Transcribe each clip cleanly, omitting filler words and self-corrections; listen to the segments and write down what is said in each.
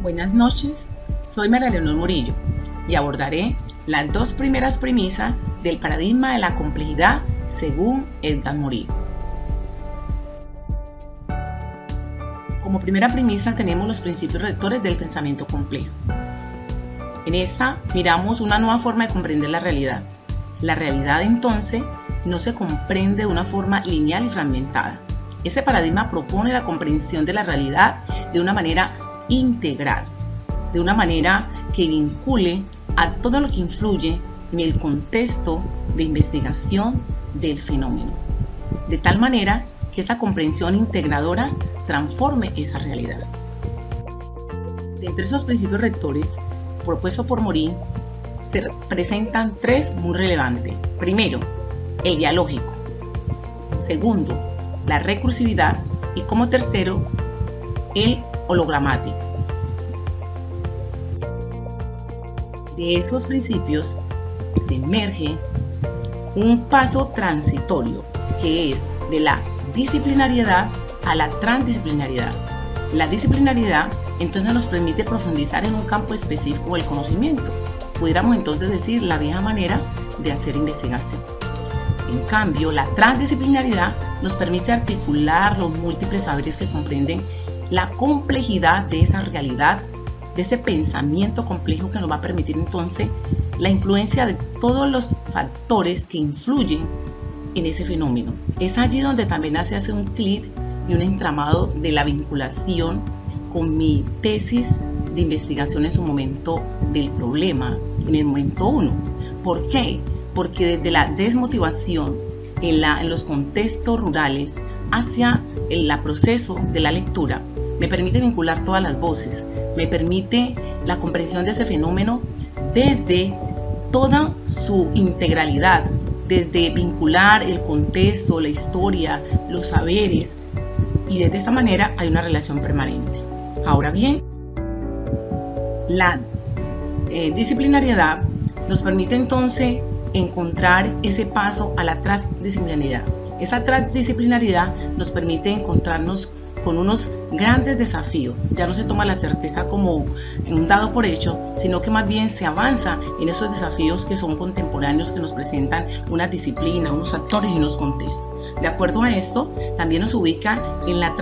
Buenas noches, soy María Leonor Murillo y abordaré las dos primeras premisas del paradigma de la complejidad según Edgar Morin. Como primera premisa tenemos los principios rectores del pensamiento complejo. En esta miramos una nueva forma de comprender la realidad. La realidad entonces no se comprende de una forma lineal y fragmentada. Este paradigma propone la comprensión de la realidad de una manera integral, de una manera que vincule a todo lo que influye en el contexto de investigación del fenómeno, de tal manera que esa comprensión integradora transforme esa realidad. Dentro de esos principios rectores propuestos por Morin se presentan tres muy relevantes. Primero, el dialógico. Segundo, la recursividad. Y como tercero, el hologramático. De esos principios se emerge un paso transitorio que es de la disciplinariedad a la transdisciplinariedad. La disciplinariedad entonces nos permite profundizar en un campo específico del conocimiento. Pudiéramos entonces decir la vieja manera de hacer investigación. En cambio, la transdisciplinaridad nos permite articular los múltiples saberes que comprenden la complejidad de esa realidad, de ese pensamiento complejo que nos va a permitir entonces la influencia de todos los factores que influyen en ese fenómeno. Es allí donde también se hace un clic y un entramado de la vinculación con mi tesis de investigación en su momento del problema, en el momento 1. ¿Por qué? Porque desde la desmotivación en los contextos rurales hacia el proceso de la lectura, me permite vincular todas las voces, me permite la comprensión de ese fenómeno desde toda su integralidad, desde vincular el contexto, la historia, los saberes, y desde esta manera hay una relación permanente. Ahora bien, la disciplinariedad nos permite entonces encontrar ese paso a la transdisciplinaridad. Esa transdisciplinaridad nos permite encontrarnos con unos grandes desafíos. Ya no se toma la certeza como un dado por hecho, sino que más bien se avanza en esos desafíos que son contemporáneos, que nos presentan una disciplina, unos actores y unos contextos. De acuerdo a esto, también nos ubica en la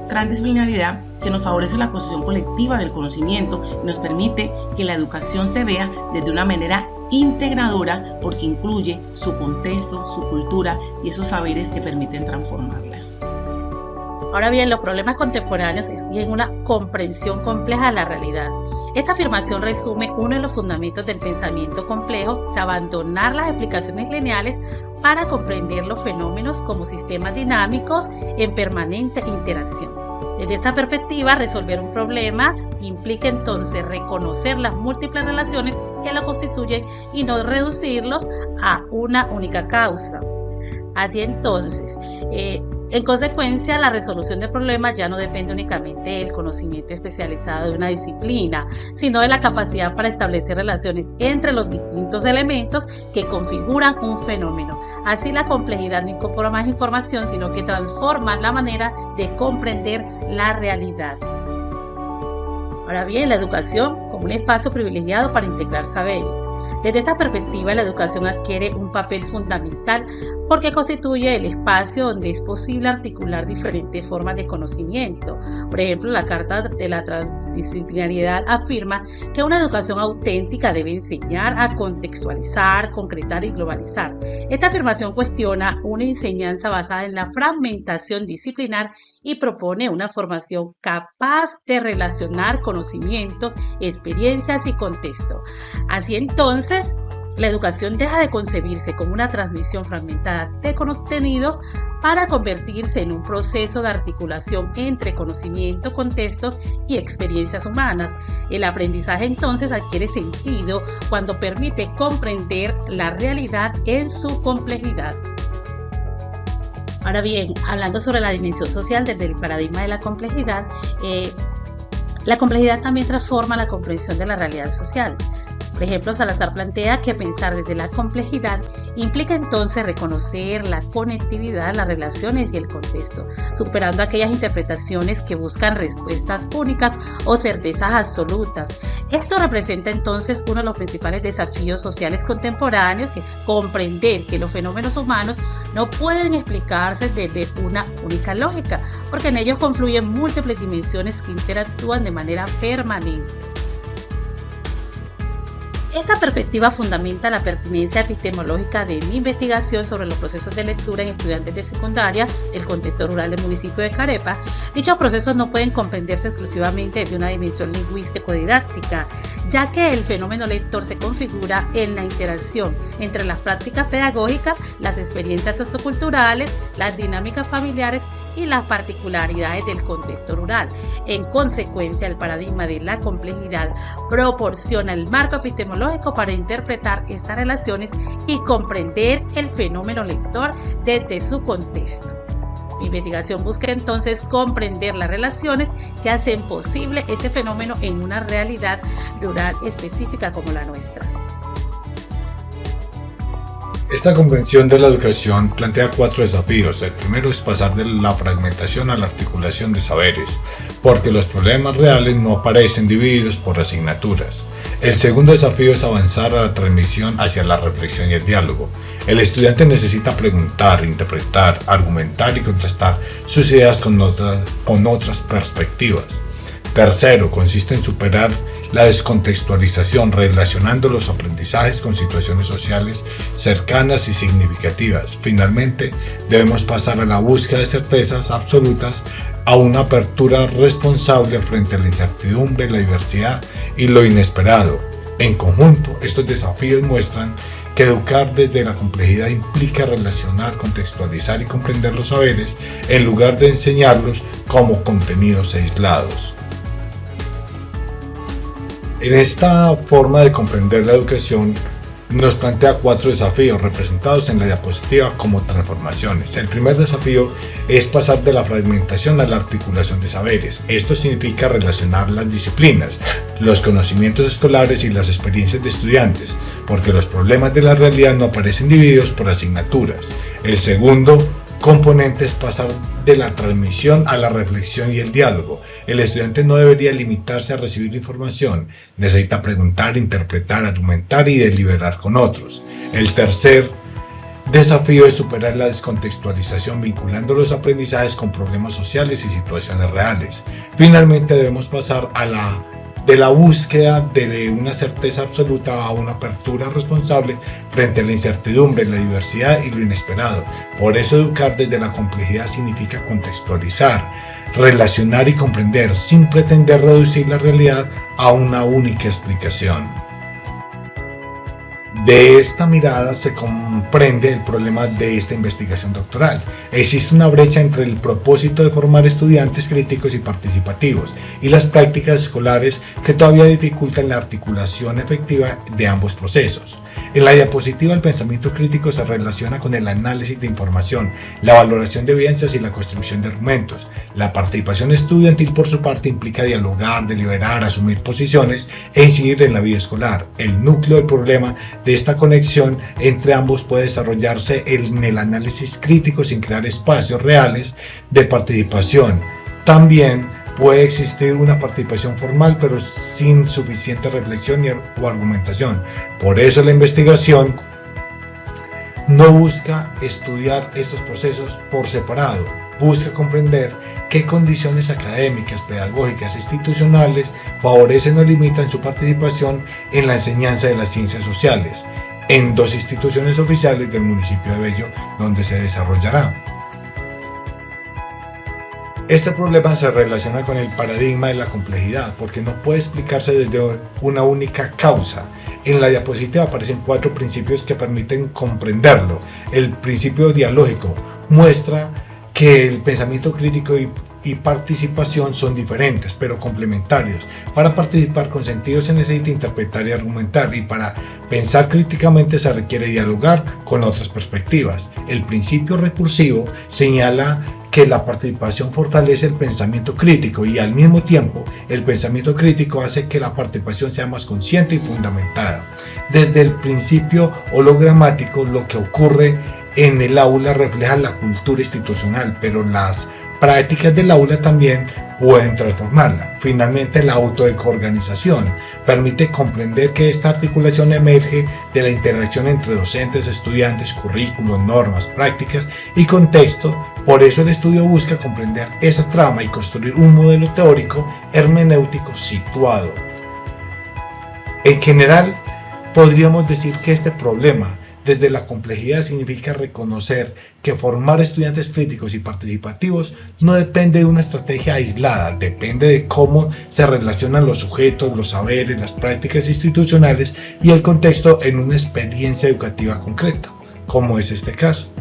transdisciplinaridad, que nos favorece la construcción colectiva del conocimiento y nos permite que la educación se vea desde una manera integradora, porque incluye su contexto, su cultura y esos saberes que permiten transformarla. Ahora bien, los problemas contemporáneos exigen una comprensión compleja de la realidad. Esta afirmación resume uno de los fundamentos del pensamiento complejo, de abandonar las explicaciones lineales para comprender los fenómenos como sistemas dinámicos en permanente interacción. Desde esta perspectiva, resolver un problema implica entonces reconocer las múltiples relaciones que lo constituyen y no reducirlos a una única causa. Así entonces, en consecuencia, la resolución de problemas ya no depende únicamente del conocimiento especializado de una disciplina, sino de la capacidad para establecer relaciones entre los distintos elementos que configuran un fenómeno. Así, la complejidad no incorpora más información, sino que transforma la manera de comprender la realidad. Ahora bien, la educación como un espacio privilegiado para integrar saberes. Desde esta perspectiva, la educación adquiere un papel fundamental porque constituye el espacio donde es posible articular diferentes formas de conocimiento. Por ejemplo, la Carta de la Transdisciplinariedad afirma que una educación auténtica debe enseñar a contextualizar, concretar y globalizar. Esta afirmación cuestiona una enseñanza basada en la fragmentación disciplinar y propone una formación capaz de relacionar conocimientos, experiencias y contexto. Así entonces, la educación deja de concebirse como una transmisión fragmentada de contenidos para convertirse en un proceso de articulación entre conocimiento, contextos y experiencias humanas. El aprendizaje entonces adquiere sentido cuando permite comprender la realidad en su complejidad. Ahora bien, hablando sobre la dimensión social desde el paradigma de la complejidad también transforma la comprensión de la realidad social. Por ejemplo, Salazar plantea que pensar desde la complejidad implica entonces reconocer la conectividad, las relaciones y el contexto, superando aquellas interpretaciones que buscan respuestas únicas o certezas absolutas. Esto representa entonces uno de los principales desafíos sociales contemporáneos, que comprender que los fenómenos humanos no pueden explicarse desde una única lógica, porque en ellos confluyen múltiples dimensiones que interactúan de manera permanente. Esta perspectiva fundamenta la pertinencia epistemológica de mi investigación sobre los procesos de lectura en estudiantes de secundaria del contexto rural del municipio de Carepa. Dichos procesos no pueden comprenderse exclusivamente desde una dimensión lingüístico-didáctica, ya que el fenómeno lector se configura en la interacción entre las prácticas pedagógicas, las experiencias socioculturales, las dinámicas familiares y las particularidades del contexto rural. En consecuencia, el paradigma de la complejidad proporciona el marco epistemológico para interpretar estas relaciones y comprender el fenómeno lector desde su contexto. Mi investigación busca entonces comprender las relaciones que hacen posible este fenómeno en una realidad rural específica como la nuestra. Esta comprensión de la educación plantea 4 desafíos. El primero es pasar de la fragmentación a la articulación de saberes, porque los problemas reales no aparecen divididos por asignaturas. El segundo desafío es avanzar a la transmisión hacia la reflexión y el diálogo. El estudiante necesita preguntar, interpretar, argumentar y contrastar sus ideas con otras perspectivas. Tercero, consiste en superar la descontextualización, relacionando los aprendizajes con situaciones sociales cercanas y significativas. Finalmente, debemos pasar a la búsqueda de certezas absolutas, a una apertura responsable frente a la incertidumbre, la diversidad y lo inesperado. En conjunto, estos desafíos muestran que educar desde la complejidad implica relacionar, contextualizar y comprender los saberes en lugar de enseñarlos como contenidos aislados. En esta forma de comprender la educación nos plantea 4 desafíos representados en la diapositiva como transformaciones. El primer desafío es pasar de la fragmentación a la articulación de saberes. Esto significa relacionar las disciplinas, los conocimientos escolares y las experiencias de estudiantes, porque los problemas de la realidad no aparecen divididos por asignaturas. El segundo componente es pasar de la transmisión a la reflexión y el diálogo. El estudiante no debería limitarse a recibir información, necesita preguntar, interpretar, argumentar y deliberar con otros. El tercer desafío es superar la descontextualización, vinculando los aprendizajes con problemas sociales y situaciones reales. Finalmente debemos pasar de la búsqueda de una certeza absoluta a una apertura responsable frente a la incertidumbre, la diversidad y lo inesperado. Por eso educar desde la complejidad significa contextualizar, relacionar y comprender, sin pretender reducir la realidad a una única explicación. De esta mirada se comprende el problema de esta investigación doctoral. Existe una brecha entre el propósito de formar estudiantes críticos y participativos y las prácticas escolares que todavía dificultan la articulación efectiva de ambos procesos. En la diapositiva, el pensamiento crítico se relaciona con el análisis de información, la valoración de evidencias y la construcción de argumentos. La participación estudiantil, por su parte, implica dialogar, deliberar, asumir posiciones e incidir en la vida escolar. El núcleo del problema de esta conexión entre ambos puede desarrollarse en el análisis crítico sin crear espacios reales de participación. También puede existir una participación formal pero sin suficiente reflexión o argumentación. Por eso la investigación no busca estudiar estos procesos por separado, busca comprender qué condiciones académicas, pedagógicas e institucionales favorecen o limitan su participación en la enseñanza de las ciencias sociales, en 2 instituciones oficiales del municipio de Bello donde se desarrollará. Este problema se relaciona con el paradigma de la complejidad porque no puede explicarse desde una única causa. En la diapositiva aparecen 4 principios que permiten comprenderlo. El principio dialógico muestra que el pensamiento crítico y participación son diferentes, pero complementarios. Para participar con sentido se necesita interpretar y argumentar, y para pensar críticamente se requiere dialogar con otras perspectivas. El principio recursivo señala que la participación fortalece el pensamiento crítico y al mismo tiempo el pensamiento crítico hace que la participación sea más consciente y fundamentada. Desde el principio hologramático, lo que ocurre en el aula refleja la cultura institucional, pero las prácticas del aula también pueden transformarla. Finalmente, la autoecoorganización permite comprender que esta articulación emerge de la interacción entre docentes, estudiantes, currículos, normas, prácticas y contexto. Por eso el estudio busca comprender esa trama y construir un modelo teórico hermenéutico situado. En general, podríamos decir que este problema desde la complejidad significa reconocer que formar estudiantes críticos y participativos no depende de una estrategia aislada, depende de cómo se relacionan los sujetos, los saberes, las prácticas institucionales y el contexto en una experiencia educativa concreta, como es este caso.